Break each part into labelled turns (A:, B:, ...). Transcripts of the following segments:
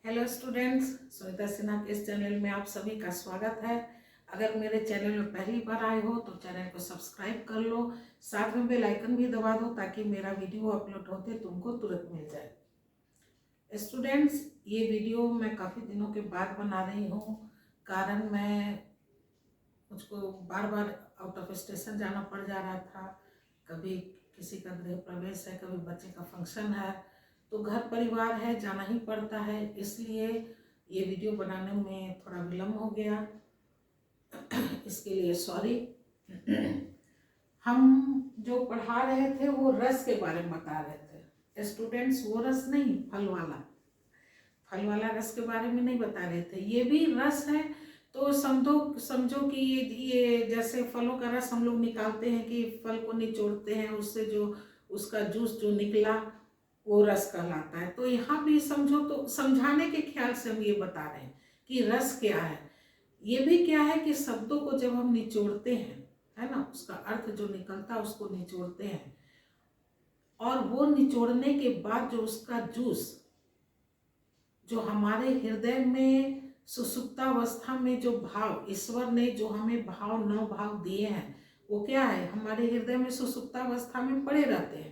A: Hello students, Sunita Sinha के इस channel में आप सभी का स्वागत है। अगर मेरे चैनल में पहली बार आए हो तो चैनल को सब्सक्राइब कर लो, साथ में बेल आइकन भी दबा दो ताकि मेरा वीडियो अपलोड होते तुमको तुरंत मिल जाए। स्टूडेंट्स, ये वीडियो मैं काफ़ी दिनों के बाद बना रही हूँ, कारण मुझको बार बार आउट ऑफ स्टेशन जाना पड़ जा रहा था। कभी किसी का गृह प्रवेश है, कभी बच्चे का फंक्शन है, तो घर परिवार है, जाना ही पड़ता है। इसलिए ये वीडियो बनाने में थोड़ा विलम्ब हो गया, इसके लिए सॉरी। हम जो पढ़ा रहे थे वो रस के बारे में बता रहे थे स्टूडेंट्स। वो रस नहीं, फल वाला रस के बारे में नहीं बता रहे थे। ये भी रस है, तो समझो समझो कि ये जैसे फलों का रस हम लोग निकालते हैं कि फल को निचोड़ते हैं, उससे जो उसका जूस जो निकला वो रस कहलाता है। तो यहाँ भी समझो, तो समझाने के ख्याल से हम ये बता रहे हैं कि रस क्या है। ये भी क्या है कि शब्दों को जब हम निचोड़ते हैं, है ना, उसका अर्थ जो निकलता है उसको निचोड़ते हैं, और वो निचोड़ने के बाद जो उसका जूस जो हमारे हृदय में सुसुप्तावस्था में जो भाव ईश्वर ने जो हमें भाव नौ भाव दिए हैं, वो क्या है, हमारे हृदय में सुसुप्तावस्था में पड़े रहते हैं।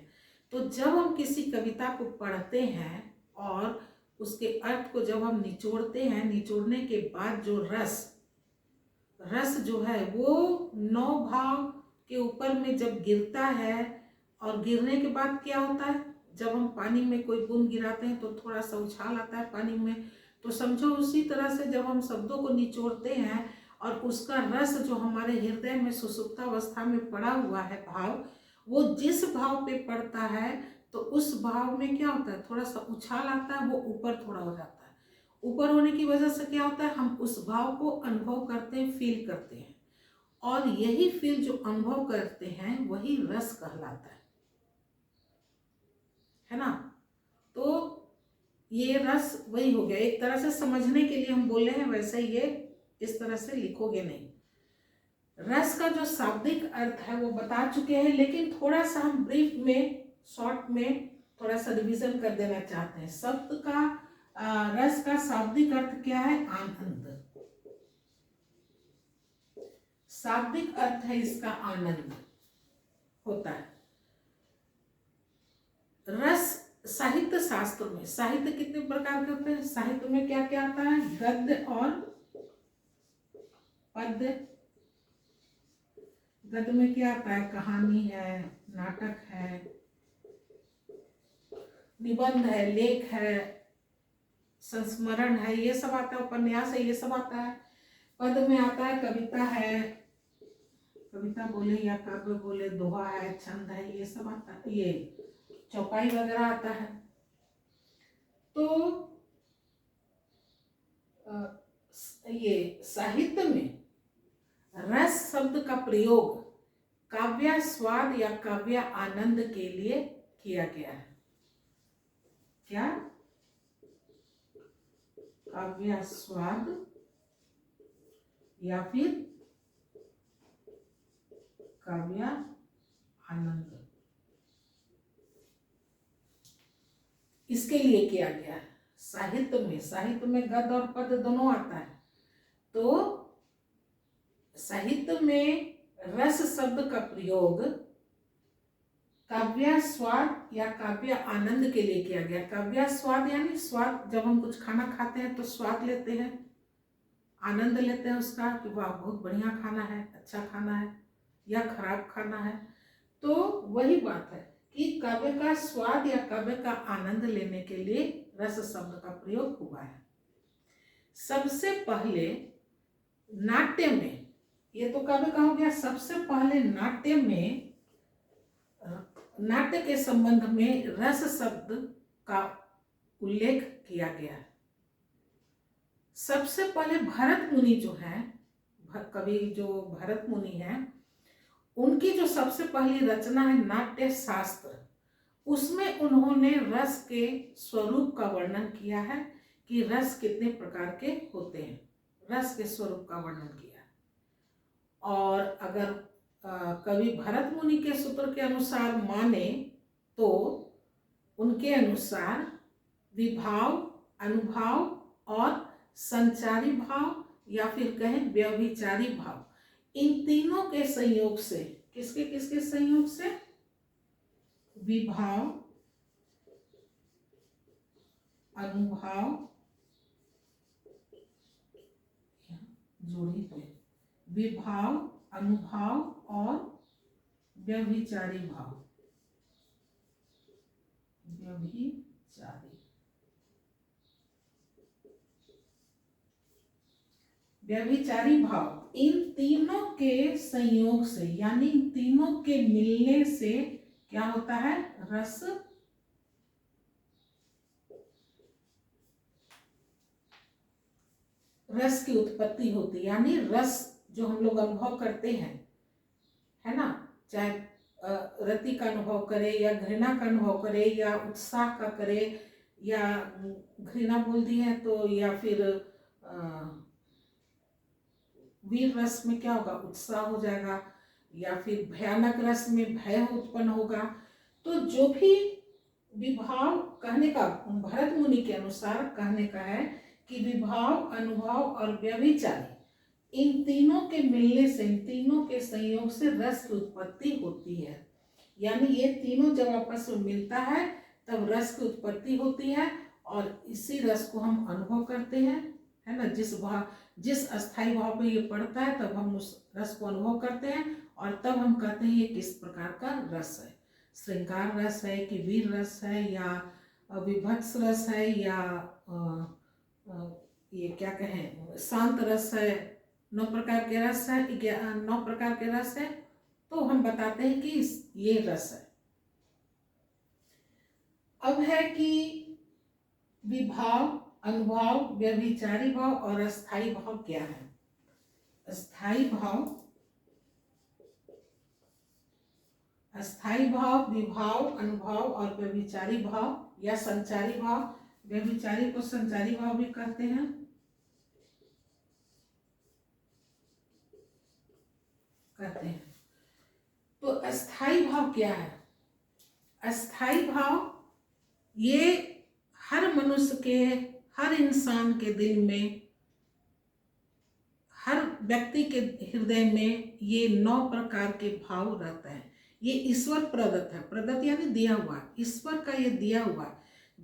A: तो जब हम किसी कविता को पढ़ते हैं और उसके अर्थ को जब हम निचोड़ते हैं, निचोड़ने के बाद जो रस जो है वो नौ भाव के ऊपर में जब गिरता है, और गिरने के बाद क्या होता है, जब हम पानी में कोई बूंद गिराते हैं तो थोड़ा सा उछाल आता है पानी में। तो समझो उसी तरह से जब हम शब्दों को निचोड़ते हैं और उसका रस जो हमारे हृदय में सुसुप्तावस्था में पड़ा हुआ है भाव, वो जिस भाव पे पड़ता है तो उस भाव में क्या होता है, थोड़ा सा उछाल आता है, वो ऊपर थोड़ा हो जाता है। ऊपर होने की वजह से क्या होता है, हम उस भाव को अनुभव करते हैं, फील करते हैं, और यही फील जो अनुभव करते हैं वही रस कहलाता है ना। तो ये रस वही हो गया। एक तरह से समझने के लिए हम बोले हैं, वैसे ये इस तरह से लिखोगे नहीं। रस का जो शाब्दिक अर्थ है वो बता चुके हैं, लेकिन थोड़ा सा हम ब्रीफ में, शॉर्ट में थोड़ा सा रिवीजन कर देना चाहते हैं। शब्द का रस का शाब्दिक अर्थ क्या है, आनंद। शाब्दिक अर्थ है इसका आनंद होता है। रस साहित्य शास्त्र में, साहित्य कितने प्रकार के होते हैं, साहित्य में क्या क्या आता है, गद्य और पद्य। गद्य में क्या आता है, कहानी है, नाटक है, निबंध है, लेख है, संस्मरण है, ये सब आता है, उपन्यास है, ये सब आता है। पद में आता है कविता है, कविता बोले या काव्य बोले, दोहा है, छंद है, ये सब आता है, ये चौपाई वगैरह आता है। तो ये साहित्य में रस शब्द का प्रयोग काव्य स्वाद या काव्य आनंद के लिए किया गया है। क्या, काव्य स्वाद या फिर काव्य आनंद, इसके लिए किया गया है। साहित्य में गद्य और पद्य दोनों आता है। तो साहित्य में रस शब्द का प्रयोग काव्य स्वाद या काव्य आनंद के लिए किया गया। काव्य स्वाद यानी स्वाद, जब हम कुछ खाना खाते हैं तो स्वाद लेते हैं, आनंद लेते हैं उसका कि वाह बहुत बढ़िया खाना है, अच्छा खाना है या खराब खाना है। तो वही बात है कि काव्य का स्वाद या काव्य का आनंद लेने के लिए रस शब्द का प्रयोग हुआ है। सबसे पहले नाट्य में, ये तो काव्य का हो गया, सबसे पहले नाट्य में, नाट्य के संबंध में रस शब्द का उल्लेख किया गया है। सबसे पहले भरत मुनि जो है, कवि जो भरत मुनि है, उनकी जो सबसे पहली रचना है नाट्य शास्त्र, उसमें उन्होंने रस के स्वरूप का वर्णन किया है कि रस कितने प्रकार के होते हैं, रस के स्वरूप का वर्णन किया। और अगर कवि भरत मुनि के सूत्र के अनुसार माने तो उनके अनुसार विभाव, अनुभाव और संचारी भाव या फिर कहें व्यभिचारी भाव, इन तीनों के संयोग से, किसके किसके संयोग से, विभाव, अनुभाव, जोड़ी पे, विभाव, अनुभाव और व्यभिचारी भाव, व्यभिचारी, व्यभिचारी भाव, इन तीनों के संयोग से यानी इन तीनों के मिलने से क्या होता है, रस, रस की उत्पत्ति होती है। यानी रस जो हम लोग अनुभव करते हैं, है ना, चाहे रति का अनुभव करे या घृणा का अनुभव करे या उत्साह का करे, या घृणा बोल दी है तो, या फिर वीर रस में क्या होगा, उत्साह हो जाएगा, या फिर भयानक रस में भय उत्पन्न होगा। तो जो भी विभाव, कहने का भरत मुनि के अनुसार कहने का है कि विभाव, अनुभव और व्यभिचारी, इन तीनों के मिलने से, इन तीनों के संयोग से रस की उत्पत्ति होती है। यानी ये तीनों जब आपस में मिलता है तब रस की उत्पत्ति होती है, और इसी रस को हम अनुभव करते हैं, है ना। जिस अस्थाई भाव पे ये पड़ता है तब हम उस रस को अनुभव करते हैं, और तब हम कहते हैं ये किस प्रकार का रस है, श्रृंगार रस है कि वीर रस है, या विभत्स रस है, या ये क्या कहें, शांत रस है। 9 प्रकार के रस है, 9 प्रकार के रस है, तो हम बताते हैं कि ये रस है। अब है कि विभाव, अनुभाव, व्यभिचारी भाव और अस्थाई भाव क्या है। अस्थाई भाव, अस्थाई भाव विभाव, अनुभाव और व्यभिचारी भाव या संचारी भाव, व्यभिचारी को संचारी भाव भी कहते हैं। तो अस्थाई भाव क्या है, अस्थाई भाव ये हर मनुष्य के, हर इंसान के दिल में, हर व्यक्ति के हृदय में ये 9 प्रकार के भाव रहता है। ये ईश्वर प्रदत्त है, प्रदत्त यानी दिया हुआ, ईश्वर का ये दिया हुआ।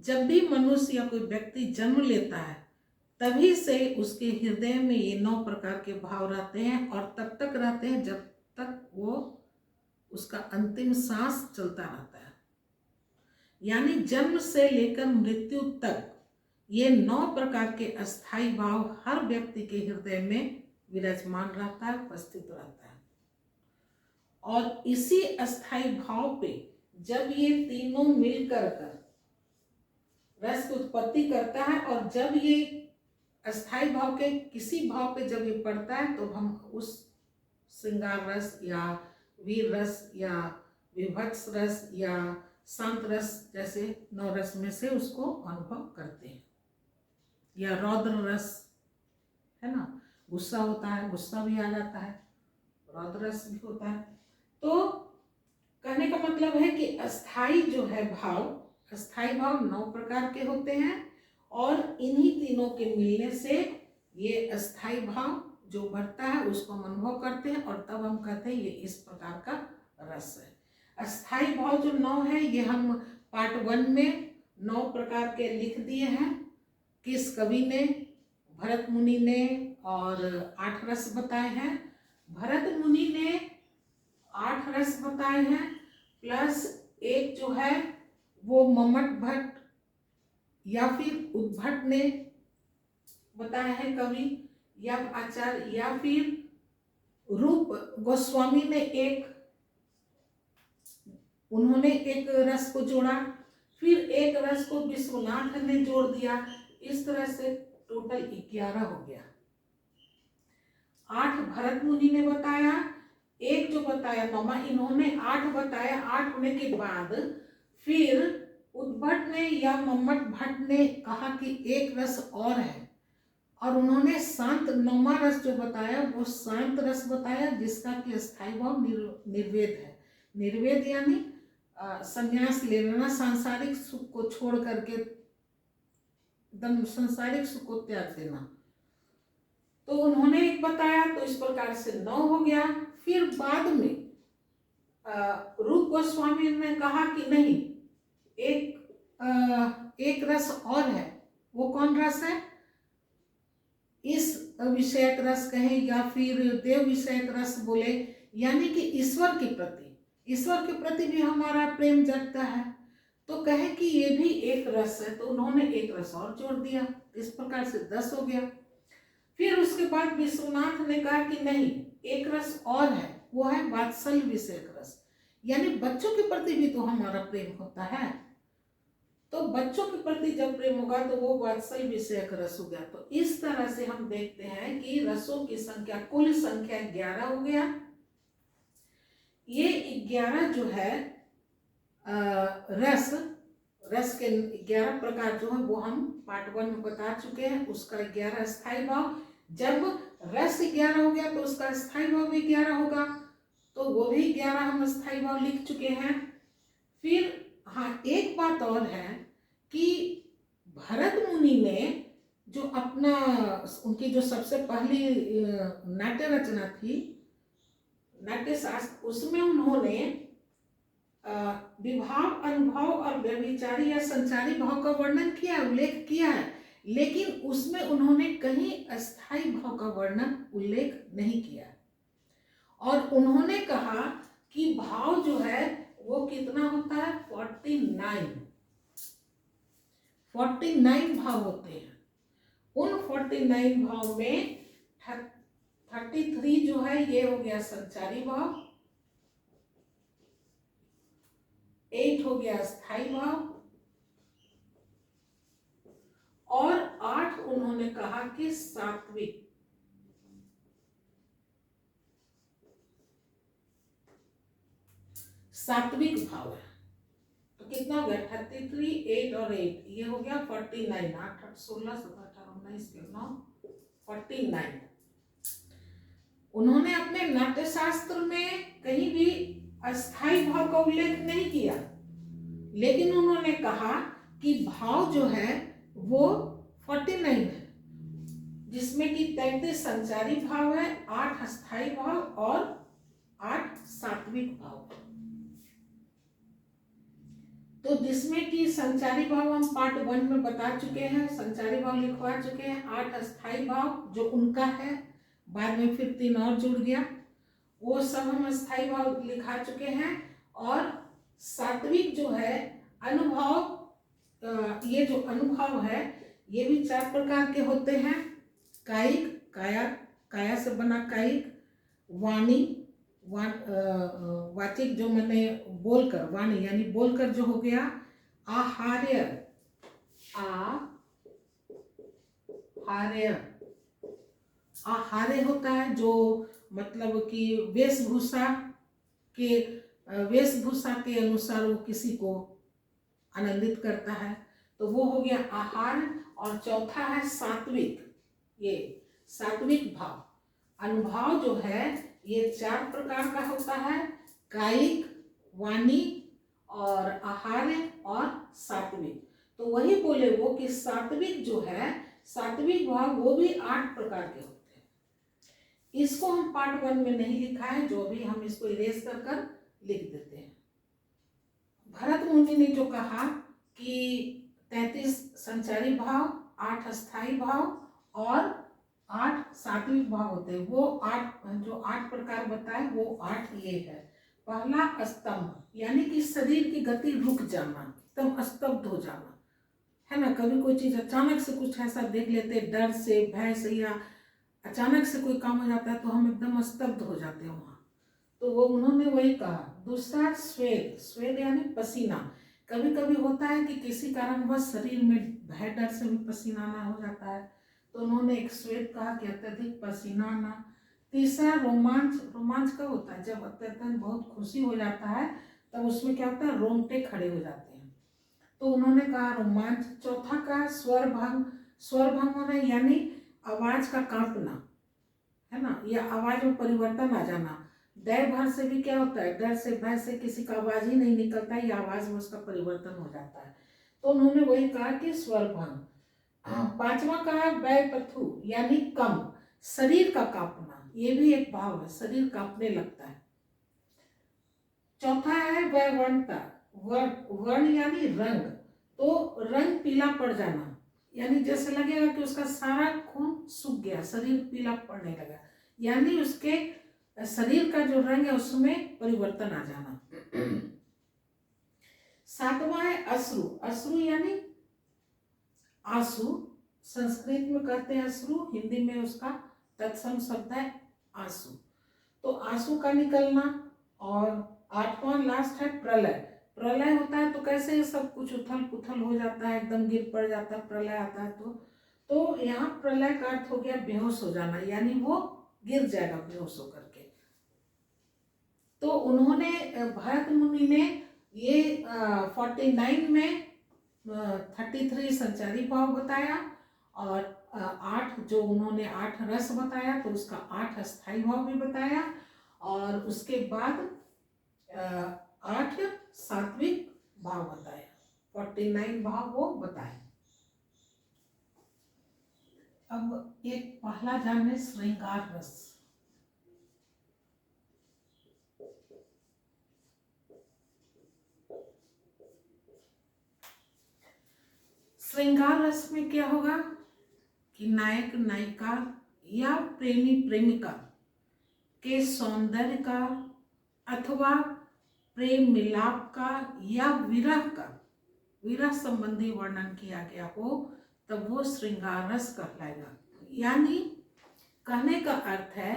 A: जब भी मनुष्य या कोई व्यक्ति जन्म लेता है तभी से उसके हृदय में ये 9 प्रकार के भाव रहते हैं, और तब तक रहते हैं जब तक वो उसका अंतिम सांस चलता रहता है। यानी जन्म से लेकर मृत्यु तक ये 9 प्रकार के अस्थाई भाव हर व्यक्ति के हृदय में विराजमान रहता है, उपस्थित रहता है। और इसी अस्थाई भाव पे जब ये तीनों मिलकर कर रस की उत्पत्ति करता है, और जब ये अस्थाई भाव के किसी भाव पे जब ये पड़ता है तो हम उस श्रृंगार रस या वीर रस या विभत्स रस या शांत रस जैसे 9 रस में से उसको अनुभव करते हैं। या रौद्र रस, है ना, गुस्सा होता है, गुस्सा भी आ जाता है, रौद्र रस भी होता है। तो कहने का मतलब है कि अस्थाई जो है भाव, अस्थाई भाव 9 प्रकार के होते हैं, और इन्हीं तीनों के मिलने से ये अस्थाई भाव जो बढ़ता है उसको हम अनुभव करते हैं, और तब हम कहते हैं ये इस प्रकार का रस है। अस्थाई भाव जो 9 है ये हम पार्ट 1 में 9 प्रकार के लिख दिए हैं। किस कवि ने, भरत मुनि ने, और 8 रस बताए हैं। भरत मुनि ने 8 रस बताए हैं, प्लस एक जो है वो मम्मट भट्ट या फिर उद्भट ने बताया है कवि या आचार्य, या फिर रूप गोस्वामी ने उन्होंने एक रस को जोड़ा, फिर एक रस को विश्वनाथ ने जोड़ दिया। इस तरह से टोटल 11 हो गया। 8 भरत मुनि ने बताया, एक जो बताया मामा, इन्होंने 8 बताया। 8 होने के बाद फिर उद्भट ने या मम्मट भट्ट ने कहा कि एक रस और है, और उन्होंने शांत 9वां रस जो बताया वो शांत रस बताया, जिसका कि अस्थाई भाव निर्वेद है। निर्वेद यानी संन्यास ले लेना, सांसारिक सुख को छोड़ करके एकदम संसारिक सुख को त्याग देना। तो उन्होंने एक बताया, तो इस प्रकार से 9 हो गया। फिर बाद में रूप गोस्वामी ने कहा कि नहीं, एक रस और है। वो कौन रस है? इस विषयक रस कहे या फिर देव विषयक रस बोले, यानी कि ईश्वर के प्रति भी हमारा प्रेम जगता है। तो कहे कि ये भी एक रस है, तो उन्होंने एक रस और जोड़ दिया। इस प्रकार से 10 हो गया। फिर उसके बाद विश्वनाथ ने कहा कि नहीं, एक रस और है, वो है वात्सल्य विषयक रस, यानी बच्चों के प्रति भी तो हमारा प्रेम होता है। तो बच्चों के प्रति जब प्रेम होगा तो वो वात्सल्य विषयक रस हो गया। तो इस तरह से हम देखते हैं कि रसों की संख्या, कुल संख्या 11 हो गया। ये 11 जो है रस के 11 प्रकार जो है वो हम पार्ट 1 में बता चुके हैं। उसका 11 स्थायी भाव, जब रस 11 हो गया तो उसका स्थायी भाव भी 11 होगा, तो वो भी 11 हम स्थायी भाव लिख चुके हैं। फिर हाँ, एक बात और है कि भरत मुनि ने जो अपना, उनकी जो सबसे पहली नाट्य रचना थी, नाट्य शास्त्र, उसमें उन्होंने विभाव, अनुभव और व्यभिचारी या संचारी भाव का वर्णन किया, उल्लेख किया है, लेकिन उसमें उन्होंने कहीं अस्थाई भाव का वर्णन उल्लेख नहीं किया। और उन्होंने कहा कि भाव जो है वो कितना होता है? 49 भाव होते हैं। उन 49 भाव में 33 जो है ये हो गया संचारी भाव, 8 हो गया स्थायी भाव, और 8 उन्होंने कहा कि सात्विक भाव है। तो कितना हो गया? 33, 8 और 8, ये हो गया 49। 8, 16, 17, 18, 19, 9, 49। उन्होंने अपने नाट्य शास्त्र में कहीं भी अस्थाई भाव का उल्लेख नहीं किया, लेकिन उन्होंने कहा कि भाव जो है वो 49 है, जिसमें कि 33 संचारी भाव है, 8 अस्थाई भाव और 8 सात्विक भाव। तो जिसमें कि संचारी भाव हम पार्ट 1 में बता चुके हैं, संचारी भाव लिखवा चुके हैं। 8 अस्थाई भाव जो उनका है, बाद में फिर 3 और जुड़ गया, वो सब हम अस्थाई भाव लिखा चुके हैं। और सात्विक जो है अनुभव, ये जो अनुभव है ये भी 4 प्रकार के होते हैं। कायिक, काया से बना कायिक, वाणी, वाचिक जो मैंने बोलकर, वाणी यानी बोलकर जो हो गया, आहार्य, आहार्य होता है जो मतलब कि वेशभूषा के अनुसार वो किसी को आनंदित करता है, तो वो हो गया आहार। और चौथा है सात्विक, ये सात्विक भाव। अनुभव जो है ये 4 प्रकार का होता है, कायिक, वाणी और आहार्य और सात्विक। तो वही बोले वो कि सात्विक जो है, सात्विक भाव वो भी 8 प्रकार के होते हैं। इसको हम पार्ट 1 में नहीं लिखा है, जो भी हम इसको इरेज कर लिख देते हैं। भरत मुनि ने जो कहा कि 33 संचारी भाव, 8 अस्थाई भाव और 8 सात्विक भाव होते हैं, वो 8 प्रकार बताए, वो 8 ये है। पहला स्तंभ, यानी कि शरीर की गति रुक जाना, एकदम स्तब्ध हो जाना, है ना। कभी कोई चीज अचानक से कुछ ऐसा देख लेते, डर से, भय से, या अचानक से कोई काम हो जाता है तो हम एकदम स्तब्ध हो जाते हैं वहाँ, तो वो उन्होंने वही कहा। दूसरा स्वेद यानी पसीना। कभी कभी होता है कि किसी कारणवश शरीर में भय, डर से भी पसीना आना हो जाता है, तो उन्होंने एक स्वेद कहा कि अत्यधिक पसीना आना। तीसरा रोमांच कब होता है? जब अत्यधिक बहुत खुशी हो जाता है, तब उसमें क्या होता है? रोंगटे खड़े हो जाते हैं, तो उन्होंने कहा रोमांच। चौथा का स्वर भंग होना, यानी आवाज का कांपना, है ना, या आवाज में परिवर्तन आ जाना। डर भर से भी क्या होता है? डर से, भय से किसी का आवाज ही नहीं निकलता है, या आवाज में उसका परिवर्तन हो जाता है, तो उन्होंने वही कहा कि स्वर भंग। पांचवा कहा है वैपथु यानी कम, शरीर का कांपना, ये भी एक भाव है, शरीर कांपने लगता है। चौथा है वैवर्णता, वर्ण यानी रंग, तो रंग पीला पड़ जाना, यानी जैसे लगेगा कि उसका सारा खून सूख गया, शरीर पीला पड़ने लगा, यानी उसके शरीर का जो रंग है उसमें परिवर्तन आ जाना। सातवां है अश्रु, अश्रु यानी आंसू, संस्कृत में कहते हैं अश्रु, हिंदी में उसका तत्सम शब्द है आंसू, तो आंसू का निकलना। और आठवां लास्ट है प्रलय, प्रलय होता है तो कैसे सब कुछ उथल पुथल हो जाता है, एकदम गिर पड़ जाता है, प्रलय आता है तो यहाँ प्रलय का अर्थ हो गया बेहोश हो जाना, यानी वो गिर जाएगा बेहोश होकर के। तो उन्होंने भरत मुनि ने ये 49 में 33 संचारी भाव बताया, और 8 जो उन्होंने 8 रस बताया तो उसका 8 अस्थाई भाव भी बताया, और उसके बाद 8 सात्विक भाव बताया, 49 भाव वो बताए। अब एक पहला जाने श्रृंगार रस। श्रृंगार रस में क्या होगा कि नायक नायिका या प्रेमी प्रेमिका के सौंदर्य का अथवा प्रेम मिलाप का या विरह का, विरह संबंधी वर्णन किया गया हो तब वो श्रृंगार रस कहलाएगा। यानी कहने का अर्थ है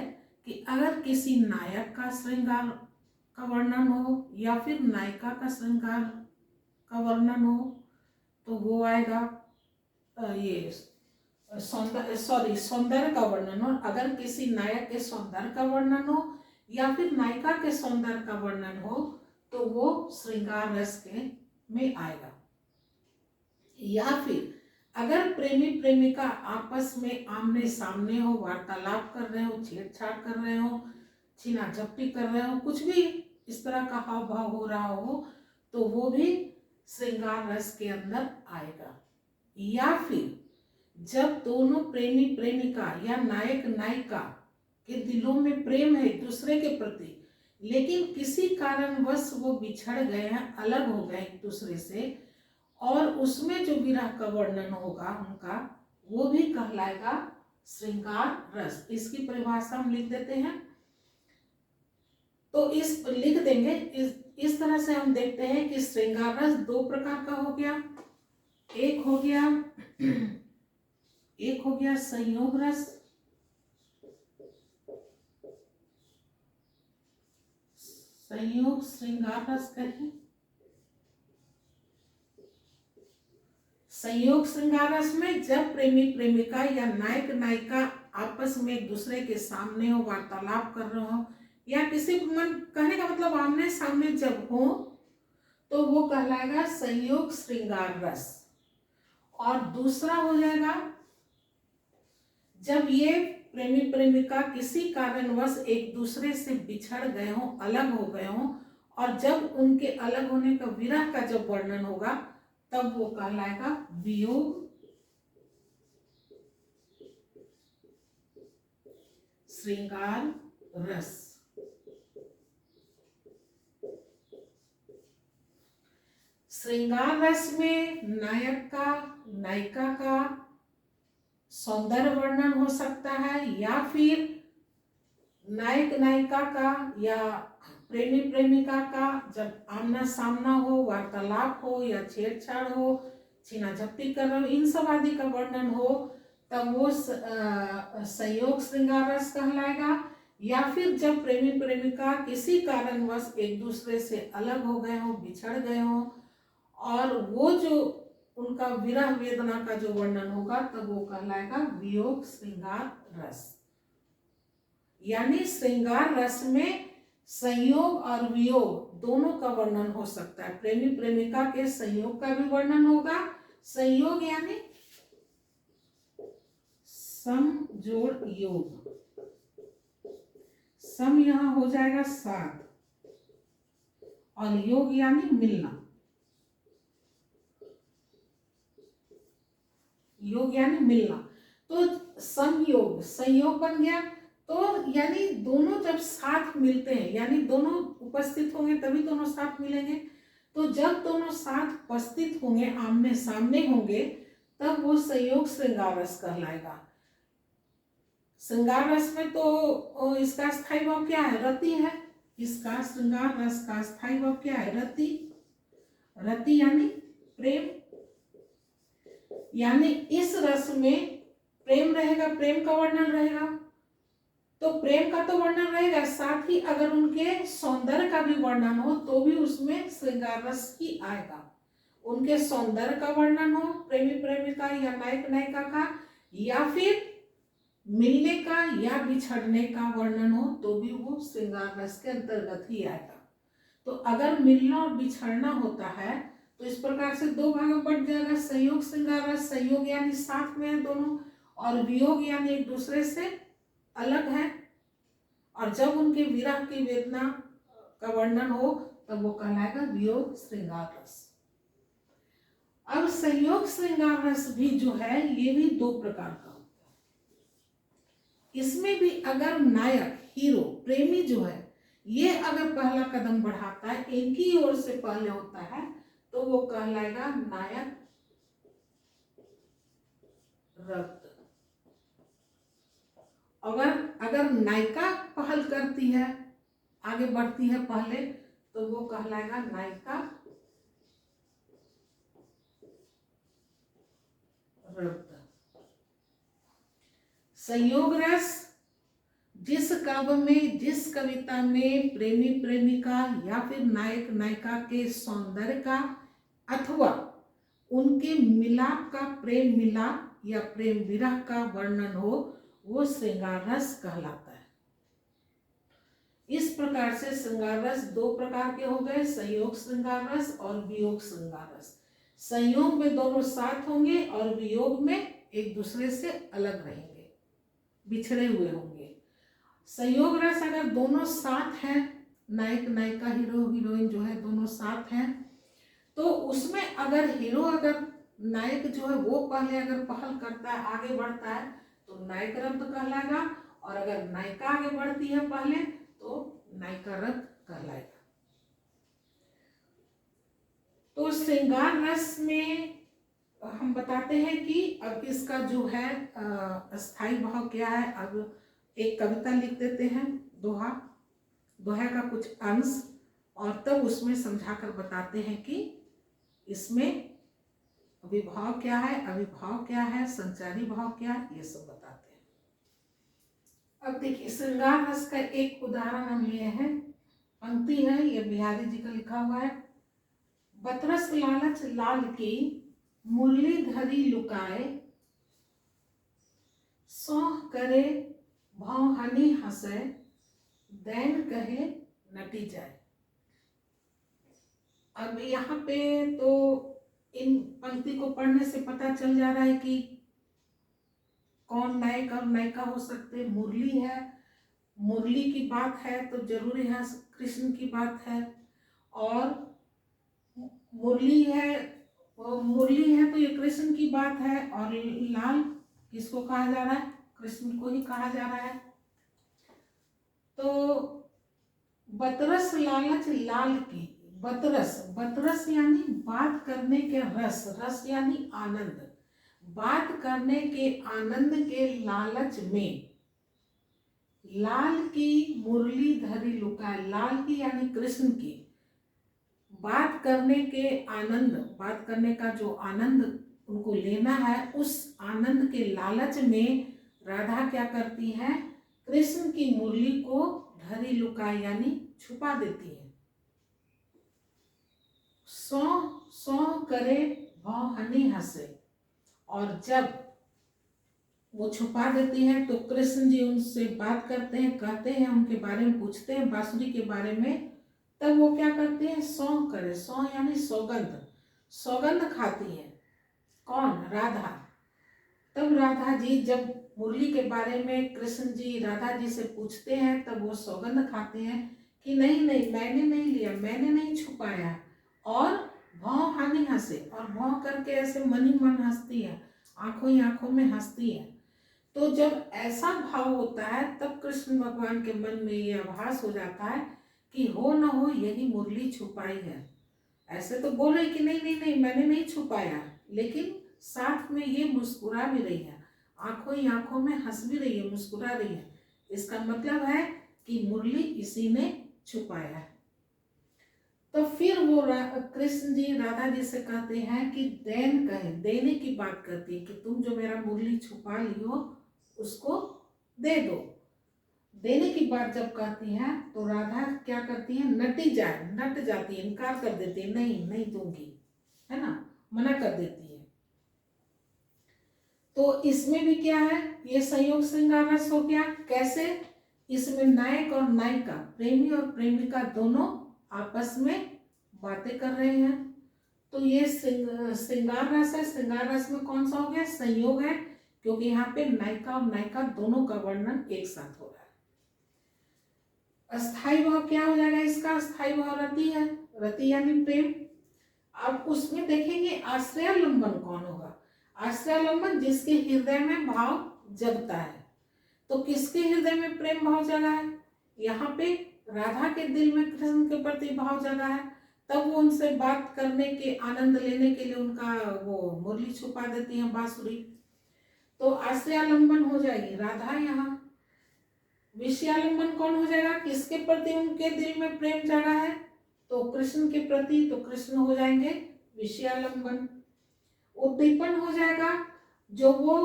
A: कि अगर किसी नायक का श्रृंगार का वर्णन हो या फिर नायिका का श्रृंगार का वर्णन हो तो वो आएगा ये सौंदर्य का वर्णन हो। अगर किसी नायक के सौंदर्य का वर्णन हो या फिर नायिका के सौंदर्य का वर्णन हो तो वो श्रृंगार रस के में आएगा। या फिर अगर प्रेमी प्रेमिका आपस में आमने सामने हो, वार्तालाप कर रहे हो, छेड़छाड़ कर रहे हो, छीना झपटी कर रहे हो, कुछ भी इस तरह का हाव भाव हो रहा हो तो वो भी श्रृंगार रस के अंदर आएगा। या फिर जब दोनों प्रेमी प्रेमिका या नायक नायिका के दिलों में प्रेम है एक दूसरे के प्रति, लेकिन किसी कारणवश वो बिछड़ गए हैं, अलग हो गए एक दूसरे से, और उसमें जो विरह का वर्णन होगा उनका वो भी कहलाएगा श्रृंगार रस। इसकी परिभाषा हम लिख देते हैं, तो इस लिख देंगे। इस तरह से हम देखते हैं कि श्रृंगार रस 2 प्रकार का हो गया। एक हो गया संयोग रस, संयोग श्रृंगार रस कहें। संयोग श्रृंगार रस में जब प्रेमी प्रेमिका या नायक नायिका आपस में एक दूसरे के सामने हो, वार्तालाप कर रहे हो, या किसी मन कहने का मतलब आमने सामने जब हो तो वो कहलाएगा संयोग श्रृंगार रस। और दूसरा हो जाएगा जब ये प्रेमी प्रेमिका किसी कारणवश एक दूसरे से बिछड़ गए हों, अलग हो गए हों, और जब उनके अलग होने का विरह का जब वर्णन होगा तब वो कहलाएगा वियोग श्रृंगार रस। श्रृंगार रस में नायक का नायिका का सौंदर्य वर्णन हो सकता है, या फिर नायक नायिका का या प्रेमी प्रेमिका का जब आमना सामना हो, वार्तालाप हो या छेड़छाड़ हो, छीना झपटी कर रहे हो, इन सब आदि का वर्णन हो तब वो संयोग श्रृंगार रस कहलाएगा। या फिर जब प्रेमी प्रेमिका किसी कारणवश एक दूसरे से अलग हो गए हो, बिछड़ गए हो, और वो जो उनका विरह वेदना का जो वर्णन होगा तब वो कहलाएगा वियोग श्रृंगार रस। यानी श्रृंगार रस में संयोग और वियोग दोनों का वर्णन हो सकता है। प्रेमी प्रेमिका के संयोग का भी वर्णन होगा। संयोग यानी सम जोड़ योग, सम यहां हो जाएगा साथ, और योग यानी मिलना। योग यानी मिलना, तो संयोग, संयोग बन गया। तो यानी दोनों जब साथ मिलते हैं, यानी दोनों उपस्थित होंगे तभी दोनों साथ मिलेंगे। तो जब दोनों साथ उपस्थित होंगे, आमने सामने होंगे, तब वो संयोग श्रृंगार रस कहलाएगा। श्रृंगार रस में तो इसका स्थायी भाव क्या है? रति है। इसका श्रृंगार रस का स्थायी भाव क्या है? रति। रति यानी प्रेम, यानी इस रस में प्रेम रहेगा, प्रेम का वर्णन रहेगा। तो प्रेम का तो वर्णन रहेगा, साथ ही अगर उनके सौंदर्य का भी वर्णन हो तो भी उसमें श्रृंगार रस ही आएगा। उनके सौंदर्य का वर्णन हो प्रेमी प्रेमिका या नायक नायिका का, या फिर मिलने का या बिछड़ने का वर्णन हो तो भी वो श्रृंगार रस के अंतर्गत ही आएगा। तो अगर मिलना और बिछड़ना होता है तो इस प्रकार से दो भाग में बढ़ जाएगा। संयोग श्रृंगार रस, संयोग यानी साथ में है दोनों, और वियोग यानी एक दूसरे से अलग है। और जब उनके विरह की वेदना का वर्णन हो तब वो कहलाएगा वियोग श्रृंगार रस। अब संयोग श्रृंगार रस भी जो है ये भी दो प्रकार का होता है। इसमें भी अगर नायक, हीरो, प्रेमी जो है, ये अगर पहला कदम बढ़ाता है, एक ही ओर से पहले होता है, तो वो कहलाएगा नायक रक्त। अगर नायिका पहल करती है, आगे बढ़ती है पहले, तो वो कहलाएगा नायिका रक्त। संयोग रस, जिस काव्य में, जिस कविता में प्रेमी प्रेमिका या फिर नायक नायिका के सौंदर्य का अथवा उनके मिलाप का, प्रेम मिलाप या प्रेम विरह का वर्णन हो, वो श्रृंगार रस कहलाता है। इस प्रकार से श्रृंगार रस दो प्रकार के हो गए, संयोग श्रृंगार रस और वियोग श्रृंगार रस। संयोग में दोनों साथ होंगे और वियोग में एक दूसरे से अलग रहेंगे, बिछड़े हुए होंगे। संयोग रस अगर दोनों साथ हैं, नायक नायिका, हीरो हीरोइन जो है दोनों साथ हैं, तो उसमें अगर हीरो, अगर नायक जो है वो पहले अगर पहल करता है, आगे बढ़ता है, तो नायक रक्त कहलाएगा। और अगर नायिका आगे बढ़ती है पहले तो नायिका रक्त कहलाएगा। तो श्रृंगार रस में हम बताते हैं कि अब इसका जो है स्थायी भाव क्या है। अब एक कविता लिख देते हैं, दोहा, दोहा का कुछ अंश, और तब उसमें समझाकर बताते हैं कि इसमें विभाव क्या है, अविभाव क्या है, संचारी भाव क्या है, ये सब बताते हैं। अब देखिए श्रृंगार रस का एक उदाहरण हम लिए हैं, पंक्ति है, ये बिहारी जी का लिखा हुआ है। बतरस लालच लाल की मुरली धरी लुकाए, सौह करे भाव हनी हंसे, दैन कहे नटी जाए। अब यहाँ पे तो इन पंक्ति को पढ़ने से पता चल जा रहा है कि कौन नायक और नायिका हो सकते। मुरली है, मुरली की बात है तो जरूर यहाँ कृष्ण की बात है। और मुरली है, मुरली है तो ये कृष्ण की बात है। और लाल किसको कहा जा रहा है? कृष्ण को ही कहा जा रहा है। तो बतरस लालच लाल की, बतरस, बतरस यानी बात करने के रस, रस यानी आनंद, बात करने के आनंद के लालच में लाल की मुरली धरी लुकाए, लाल की यानी कृष्ण की बात करने के आनंद, बात करने का जो आनंद उनको लेना है, उस आनंद के लालच में राधा क्या करती है? कृष्ण की मुरली को धरी लुकाए यानी छुपा देती है। सौ सौ करे भाव हनी हंसे, और जब वो छुपा देती है तो कृष्ण जी उनसे बात करते हैं, कहते हैं, उनके बारे में पूछते हैं, बांसुरी के बारे में। तब वो क्या करते हैं? सौ करे, सौ यानी सौगंध, सौगंध खाती है। कौन? राधा। तब राधा जी जब मुरली के बारे में कृष्ण जी राधा जी से पूछते हैं, तब वो सौगंध खाते हैं कि नहीं नहीं, मैंने नहीं लिया, मैंने नहीं छुपाया। और भौं हानि हंसे, और भौं करके ऐसे मन ही मन हंसती है, आंखों ही आंखों में हंसती है। तो जब ऐसा भाव होता है तब कृष्ण भगवान के मन में ये आभास हो जाता है कि हो न हो यही मुरली छुपाई है। ऐसे तो बोल रही कि नहीं नहीं नहीं मैंने नहीं छुपाया, लेकिन साथ में ये मुस्कुरा भी रही है, आंखों ही आंखों में हंस भी रही है, मुस्कुरा रही है। इसका मतलब है कि मुरली इसी ने छुपाया है। तो फिर वो कृष्ण जी राधा जी से कहते हैं कि देन कहे, देने की बात करती है कि तुम जो मेरा मुरली छुपा लियो उसको दे दो। देने की बात जब कहती है तो राधा क्या करती है, नट जाती है, इनकार कर देती है, नहीं नहीं दूंगी, है ना, मना कर देती है। तो इसमें भी क्या है, ये संयोग श्रृंगार रस हो गया। कैसे, इसमें नायक और नायिका, प्रेमी और प्रेमिका दोनों आपस में बातें कर रहे हैं। तो ये श्रृंगार रस है। श्रृंगार रस में कौन सा हो गया, संयोग है, क्योंकि यहाँ पे नायिका और नायिका दोनों का वर्णन एक साथ हो रहा है। अस्थाई भाव क्या हो जाएगा इसका, अस्थाई भाव रति है, रति यानी प्रेम। अब उसमें देखेंगे आश्रयालंबन कौन होगा, आश्रयालंबन जिसके हृदय में भाव जगता है। तो किसके हृदय में प्रेम भाव जगा है, यहाँ पे राधा के दिल में कृष्ण के प्रति भाव जगा है, तब वो उनसे बात करने के, आनंद लेने के लिए उनका वो मुरली छुपा देती है, बांसुरी। तो आश्रयालंबन हो जाएगी राधा। यहाँ विषयालंबन कौन हो जाएगा, किसके प्रति उनके दिल में प्रेम जगा है, तो कृष्ण के प्रति, तो कृष्ण हो जाएंगे विषयालंबन। उद्दीपन हो जाएगा, जो वो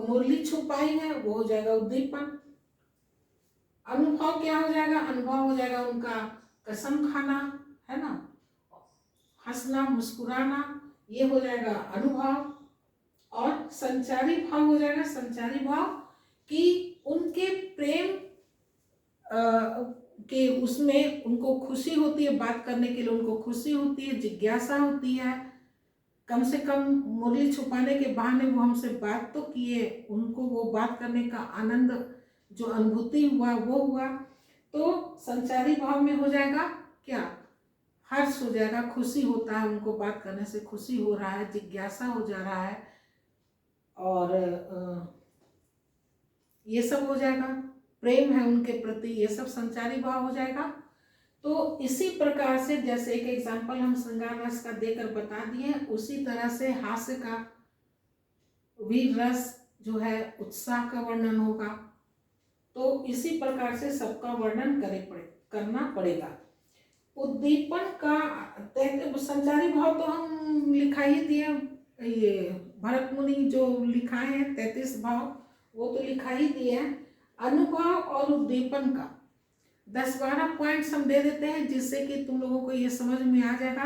A: मुरली छुपाई है वो हो जाएगा उद्दीपन। अनुभव क्या हो जाएगा, अनुभव हो जाएगा उनका कसम खाना, है ना, हंसना मुस्कुराना, ये हो जाएगा अनुभव। और संचारी भाव हो जाएगा, संचारी भाव कि उनके प्रेम के उसमें उनको खुशी होती है, बात करने के लिए उनको खुशी होती है, जिज्ञासा होती है, कम से कम मुरली छुपाने के बहाने वो हमसे बात तो किए, उनको वो बात करने का आनंद जो अनुभूति हुआ वो हुआ। तो संचारी भाव में हो जाएगा क्या, हर्ष हो जाएगा, खुशी होता है, उनको बात करने से खुशी हो रहा है, जिज्ञासा हो जा रहा है, और ये सब हो जाएगा, प्रेम है उनके प्रति, ये सब संचारी भाव हो जाएगा। तो इसी प्रकार से जैसे एक एग्जाम्पल हम श्रृंगार रस का देकर बता दिए, उसी तरह से हास्य का, वीर रस जो है उत्साह का वर्णन होगा। तो इसी प्रकार से सबका वर्णन करना पड़ेगा। उद्दीपन का संचारी भाव तो हम लिखा ही दिए, ये भरत मुनि जो लिखाए हैं 33 भाव वो तो लिखा ही दिए हैं। अनुभव और उद्दीपन का 10-12 पॉइंट्स हम दे देते हैं, जिससे कि तुम लोगों को ये समझ में आ जाएगा,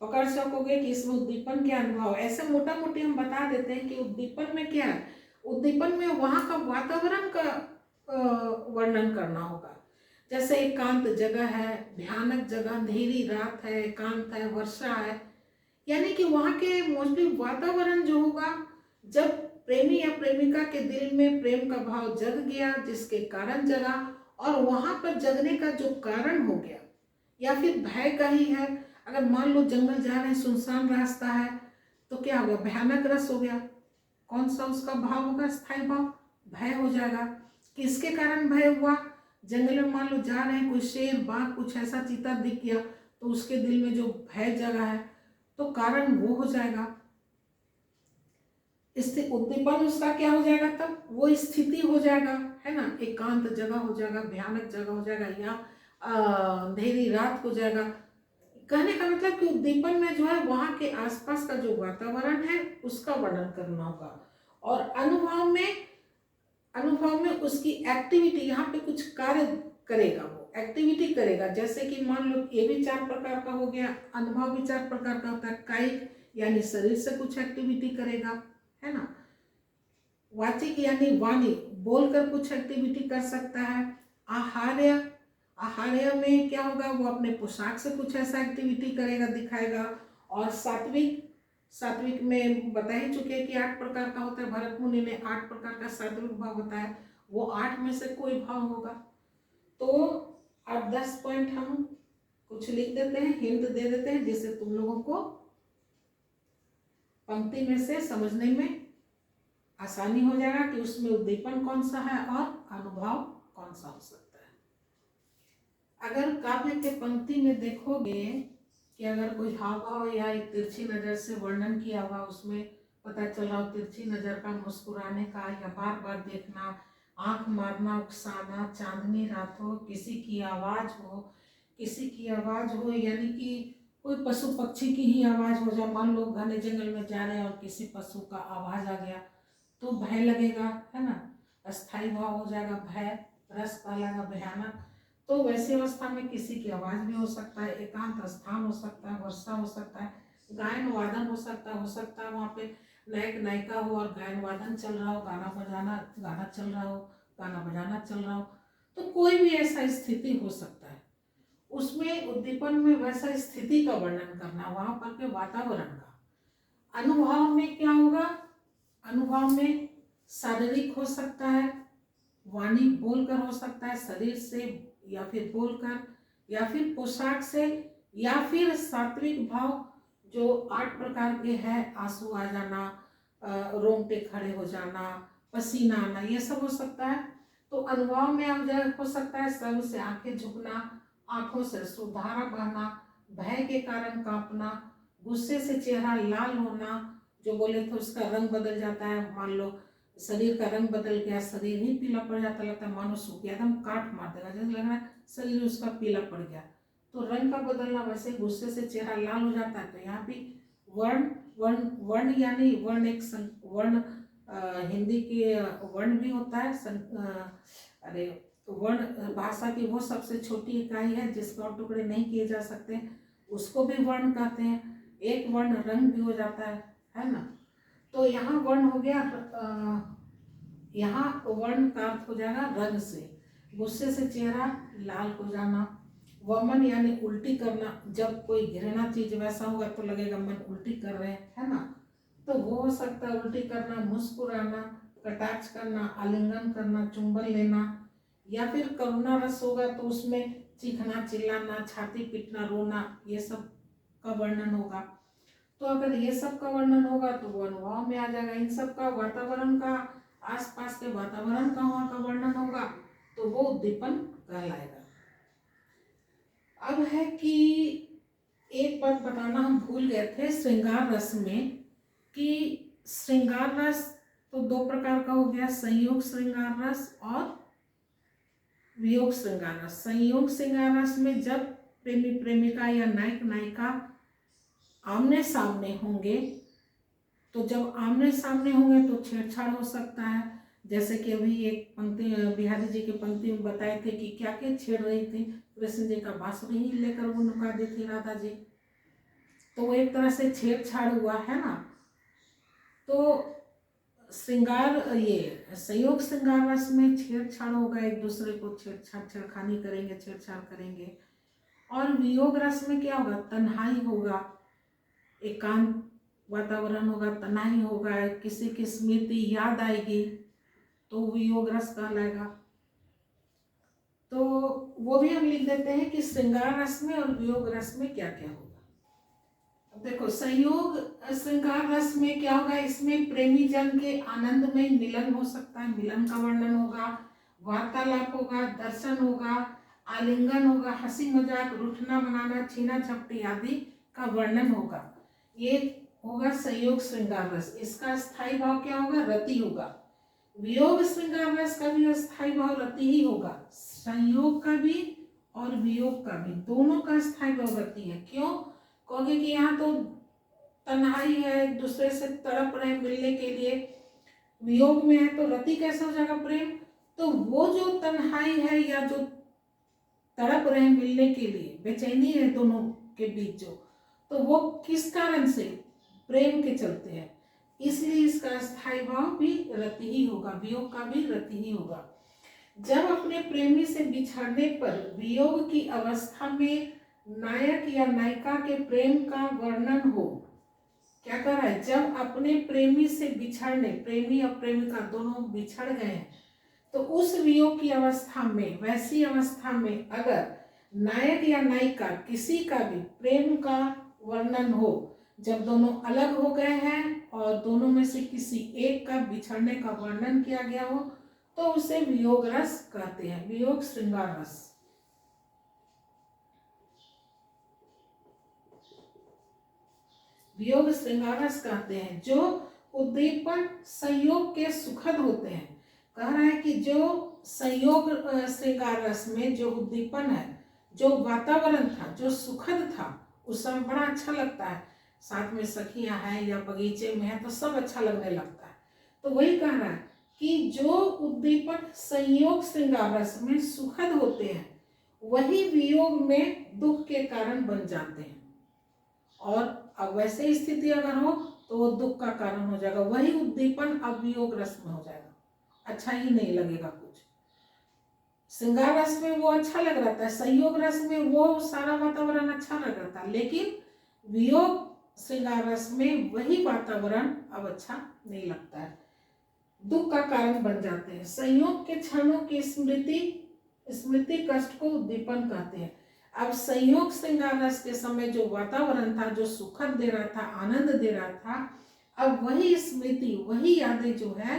A: पकड़ सकोगे कि इसमें उद्दीपन क्या अनुभव। ऐसे मोटा मोटी हम बता देते हैं कि उद्दीपन में क्या है, उद्दीपन में वहाँ का वातावरण का वर्णन करना होगा। जैसे एकांत जगह है, भयानक जगह, अंधेरी रात है, एकांत है, वर्षा है, यानी कि वहाँ के मोस्टली वातावरण जो होगा, जब प्रेमी या प्रेमिका के दिल में प्रेम का भाव जग गया, जिसके कारण जगा, और वहाँ पर जगने का जो कारण हो गया, या फिर भय का ही है। अगर मान लो जंगल जा रहे हैं, सुनसान रास्ता है, तो क्या होगा, भयानक रस हो गया। कौन सा उसका भाव होगा, स्थायी भाव, भय हो जाएगा। किसके कारण भय हुआ, जंगल में मान लो जा रहे हैं, कोई शेर बाघ कुछ ऐसा चीता दिख गया, तो उसके दिल में जो भय जगा है, तो कारण वो हो जाएगा। उद्दीपन उसका क्या हो जाएगा, तब वो स्थिति हो जाएगा, है ना, एकांत जगह हो जाएगा, भयानक जगह हो जाएगा, या अंधेरी रात हो जाएगा। कहने का मतलब कि उद्दीपन में जो है वहाँ के आसपास का जो वातावरण है उसका वर्णन करना होगा। और अनुभव में उसकी एक्टिविटी, यहाँ पे कुछ कार्य करेगा, वो एक्टिविटी करेगा। जैसे कि मान लो ये भी 4 प्रकार का हो गया, अनुभव भी 4 प्रकार का होता है। कायिक यानी शरीर से कुछ एक्टिविटी करेगा, है ना, वाचिक यानी वाणी, बोलकर कुछ एक्टिविटी कर सकता है। आहार्य, आहार्य में क्या होगा, वो अपने पोशाक से कुछ ऐसा एक्टिविटी करेगा, दिखाएगा। और सात्विक, सात्विक में बता ही चुके हैं कि 8 प्रकार का होता है, भरत मुनि ने 8 प्रकार का सात्विक भाव बताया, वो 8 में से कोई भाव होगा। तो 8-10 पॉइंट हम कुछ लिख देते हैं, हिंट दे देते हैं, जिससे तुम लोगों को पंक्ति में से समझने में आसानी हो जाएगा कि उसमें उद्दीपन कौन सा है और अनुभव कौन सा हो सकता है। अगर काव्य के पंक्ति में देखोगे कि अगर कोई हाव भाव या एक तिरछी नजर से वर्णन किया हुआ, उसमें पता चल रहा हो तिरछी नजर का, मुस्कुराने का, या बार बार देखना, आंख मारना, उकसाना, चांदनी रात हो, किसी की आवाज हो, किसी की आवाज हो यानी कि कोई पशु पक्षी की ही आवाज हो जाए, मान लो घने जंगल में जा रहे हैं और किसी पशु का आवाज आ गया तो भय लगेगा, है ना, अस्थाई भाव हो जाएगा भय, रस कहलाएगा भयानक। तो वैसी अवस्था में किसी की आवाज भी हो सकता है, एकांत स्थान हो सकता है, वर्षा हो सकता है, गायन वादन हो सकता है वहाँ पे नायक नायिका हो और गायन वादन चल रहा हो, गाना बजाना, गाना चल रहा हो, गाना बजाना चल रहा हो, तो कोई भी ऐसा स्थिति हो सकता है। उसमें उद्दीपन में वैसा स्थिति का वर्णन करना, वहां पर के वातावरण का। अनुभव में क्या होगा, अनुभव में शारीरिक हो सकता है, वाणी बोलकर हो सकता है, शरीर से या फिर बोलकर, या फिर पोशाक से, या फिर सात्विक भाव जो 8 प्रकार के हैं, आंसू आ जाना, रोंगटे खड़े हो जाना, पसीना आना, ये सब हो सकता है। तो अनुभव में अब हो सकता है सर्व से आंखें झुकना, आंखों से सुधारा बहना, भय के कारण कांपना, गुस्से से चेहरा लाल होना, जो बोले थे उसका रंग बदल जाता है, मान लो शरीर का रंग बदल गया, शरीर ही पीला पड़ जाता, लगता है मानो सूख गया, एकदम काट मार देगा, जैसे लग रहा है शरीर उसका पीला पड़ गया। तो रंग का बदलना, वैसे गुस्से से चेहरा लाल हो जाता है। तो यहाँ भी वर्ण वर्ण वर्ण यानी वर्ण एक वर्ण हिंदी के वर्ण भी होता है, अरे वर्ण भाषा की वो सबसे छोटी इकाई है जिसके और टुकड़े नहीं किए जा सकते, उसको भी वर्ण कहते हैं। एक वर्ण रंग भी हो जाता है ना। तो यहाँ वर्ण हो गया, यहाँ वर्ण का अर्थ हो जाएगा रंग से, गुस्से से चेहरा लाल हो जाना, वमन यानी उल्टी करना, जब कोई घृणा चीज वैसा होगा तो लगेगा मन उल्टी कर रहे हैं, है ना, तो वो हो सकता है उल्टी करना, मुस्कुराना, कटाक्ष करना, आलिंगन करना, चुंबन लेना, या फिर करुणा रस होगा तो उसमें चीखना, चिल्लाना, छाती पीटना, रोना, ये सब का वर्णन होगा। तो अगर ये सब का वर्णन होगा तो वो अनुभव में आ जाएगा। इन सब का वातावरण का, आसपास के वातावरण का वहाँ का वर्णन होगा तो वो उद्दीपन कहलाएगा। अब है कि एक बात बताना हम भूल गए थे श्रृंगार रस में, कि श्रृंगार रस तो 2 प्रकार का हो गया, संयोग श्रृंगार रस और वियोग श्रृंगार रस। संयोग श्रृंगार रस में जब प्रेमी प्रेमिका या नायक नायिका आमने सामने होंगे, तो जब आमने सामने होंगे तो छेड़छाड़ हो सकता है, जैसे कि अभी एक पंक्ति बिहारी जी की पंक्ति में बताए थे कि क्या क्या छेड़ रही थी, कृष्ण जी का बांसुरी ही लेकर वो नुका दी थी राधा जी, तो वो एक तरह से छेड़छाड़ हुआ, है ना। तो श्रृंगार, ये संयोग श्रृंगार रस में छेड़छाड़ होगा, एक दूसरे को छेड़खानी करेंगे, छेड़छाड़ करेंगे। और वियोग रस में क्या होगा, तन्हाई होगा, एकांत वातावरण होगा, तन्हाई होगा, किसी की स्मृति याद आएगी तो वियोग रस कहलाएगा। तो वो भी हम लिख देते हैं कि श्रृंगार रस में और वियोग रस में क्या क्या होगा। अब देखो संयोग श्रृंगार रस में क्या होगा, इसमें प्रेमी जन के आनंदमय मिलन हो सकता है, मिलन का वर्णन होगा, वार्तालाप होगा, दर्शन होगा, आलिंगन होगा, हंसी मजाक, रूठना मनाना, छीना झपटी आदि का वर्णन होगा। ये होगा संयोग श्रृंगार रस। इसका स्थायी भाव क्या होगा, रति होगा। वियोग श्रृंगार रस का भी स्थायी भाव रति ही होगा, संयोग का भी और वियोग का भी, दोनों का स्थायी भाव रति है। क्यों, कहोगे कि यहाँ तो तन्हाई है, एक दूसरे से तड़प रहे मिलने के लिए, वियोग में है तो रति कैसे हो जाएगा प्रेम। तो वो जो तन्हाई है या जो तड़प रहे मिलने के लिए, बेचैनी है दोनों के बीच जो, तो वो किस कारण से, प्रेम के चलते हैं, इसलिए इसका स्थायी भाव भी रति ही होगा, वियोग का भी रति ही होगा। जब अपने प्रेमी से बिछड़ने पर वियोग की अवस्था में नायक या नायिका के प्रेम का वर्णन हो, क्या कर रहा है, जब अपने प्रेमी से बिछड़ने, प्रेमी और प्रेमिका दोनों बिछड़ गए हैं, तो उस वियोग की अवस्था में, वैसी अवस्था में अगर नायक या नायिका किसी का भी प्रेम का वर्णन हो, जब दोनों अलग हो गए हैं और दोनों में से किसी एक का बिछड़ने का वर्णन किया गया हो तो उसे वियोग रस कहते हैं, वियोग श्रृंगार रस। वियोग श्रृंगार रस कहते हैं जो उद्दीपन संयोग के सुखद होते हैं। कह रहा है कि जो संयोग श्रृंगार रस में जो उद्दीपन है, जो वातावरण था, जो सुखद था, उस समय बड़ा अच्छा लगता है, साथ में सखियां हैं या बगीचे में है तो सब अच्छा लगने लगता है। तो वही कह रहा है कि जो उद्दीपन संयोग श्रृंगार रस में सुखद होते हैं वही वियोग में दुख के कारण बन जाते हैं, और अब वैसे स्थिति अगर हो तो वो दुख का कारण हो जाएगा। वही उद्दीपन अब वियोग रस में हो जाएगा, अच्छा ही नहीं लगेगा कुछ। श्रृंगार रस में वो अच्छा लग रहा था, संयोग रस में वो सारा वातावरण अच्छा लग रहा था, लेकिन वियोग श्रृंगार रस में वही वातावरण अब अच्छा नहीं लगता है, दुख का कारण बन जाते हैं। संयोग के क्षणों की स्मृति कष्ट को उद्दीपन कहते हैं। अब संयोग श्रृंगार रस के समय जो वातावरण था, जो सुखद दे रहा था, आनंद दे रहा था, अब वही स्मृति, वही यादें जो है,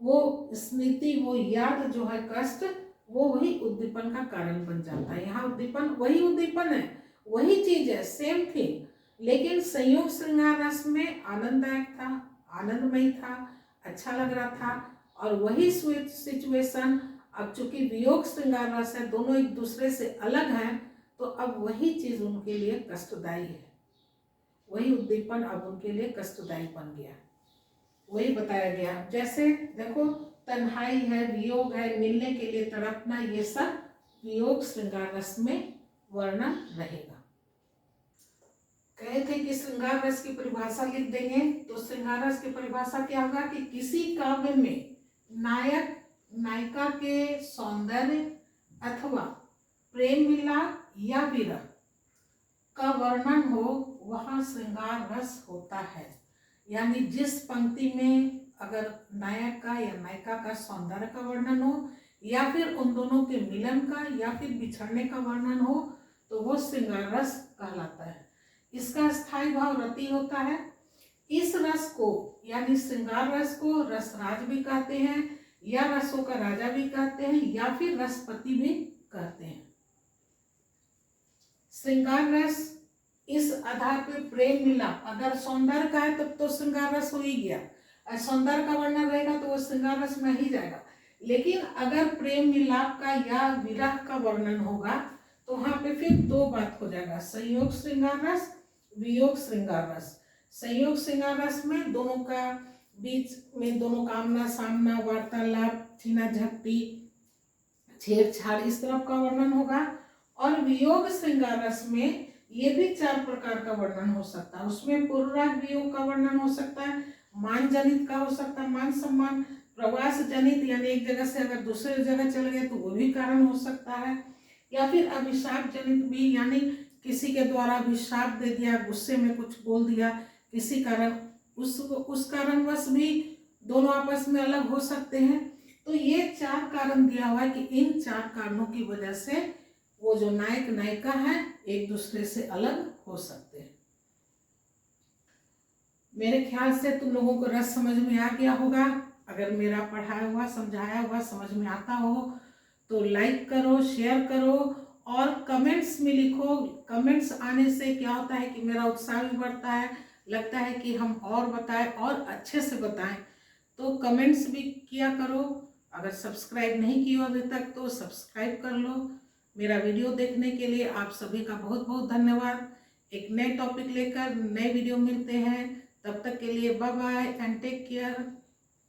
A: वो स्मृति, वो याद जो है, कष्ट, वो वही उद्दीपन का कारण बन जाता है। यहाँ उद्दीपन वही उद्दीपन है, वही चीज है, सेम थिंग, लेकिन संयोग श्रृंगार रस में आनंददायक था, आनंदमय था, अच्छा लग रहा था, और वही सिचुएशन अब चूंकि वियोग श्रृंगार रस है, दोनों एक दूसरे से अलग हैं, तो अब वही चीज उनके लिए कष्टदायी है, वही उद्दीपन अब उनके लिए कष्टदायी बन गया, वही बताया गया। जैसे देखो, तन्हाई है, वियोग है, मिलने के लिए तड़पना, ये सब वियोग श्रृंगार रस में वर्णन रहेगा। कहे थे कि श्रृंगार रस की परिभाषा लिख देंगे, तो श्रृंगार रस की परिभाषा क्या होगा कि किसी काव्य में नायक नायिका के सौंदर्य अथवा प्रेम मिलाप या विरह का वर्णन हो, वहाँ श्रृंगार रस होता है। यानी जिस पंक्ति में अगर नायक का या नायिका का सौंदर्य का वर्णन हो, या फिर उन दोनों के मिलन का या फिर बिछड़ने का वर्णन हो, तो वो श्रृंगार रस कहलाता है। इसका स्थायी भाव रति होता है। इस रस को यानी श्रृंगार रस को रसराज भी कहते हैं, या रसों का राजा भी कहते हैं, या फिर रसपति भी कहते हैं। श्रृंगार रस इस आधार पे प्रेम मिला, अगर सौंदर्य का है तब तो श्रृंगार रस हो ही गया, और सौंदर्य का वर्णन रहेगा तो वो श्रृंगार रस में ही जाएगा। लेकिन अगर प्रेम मिलाप का या विरह का वर्णन होगा तो वहां पे फिर दो बात हो जाएगा, संयोग श्रृंगार रस, वियोग श्रृंगार रस। संयोग श्रृंगार रस में दोनों का बीच में दोनों का आमना सामना, वार्तालाप, छीना झपटी, छेड़छाड़, इस तरह का वर्णन होगा। और वियोग श्रृंगार रस में ये भी चार प्रकार का वर्णन हो सकता है। उसमें पूर्वराग वियोग का वर्णन हो सकता है, मान जनित का हो सकता है, मान सम्मान, प्रवास जनित यानी एक जगह से अगर दूसरे जगह चले गए तो वो भी कारण हो सकता है, या फिर अभिशाप जनित भी, यानी किसी के द्वारा अभिशाप दे दिया, गुस्से में कुछ बोल दिया किसी कारण, उस कारणवश भी दोनों आपस में अलग हो सकते हैं। तो ये चार कारण दिया हुआ है कि इन चार कारणों की वजह से वो जो नायक नायिका है एक दूसरे से अलग हो सकते हैं। मेरे ख्याल से तुम लोगों को रस समझ में आ गया होगा। अगर मेरा पढ़ाया हुआ समझाया हुआ समझ में आता हो तो लाइक करो, शेयर करो और कमेंट्स में लिखो। कमेंट्स आने से क्या होता है कि मेरा उत्साह भी बढ़ता है, लगता है कि हम और बताएं और अच्छे से बताएं। तो कमेंट्स भी किया करो। अगर सब्सक्राइब नहीं किया अभी तक तो सब्सक्राइब कर लो। मेरा वीडियो देखने के लिए आप सभी का बहुत बहुत धन्यवाद। एक नए टॉपिक लेकर नए वीडियो मिलते हैं, तब तक के लिए bye bye and take care.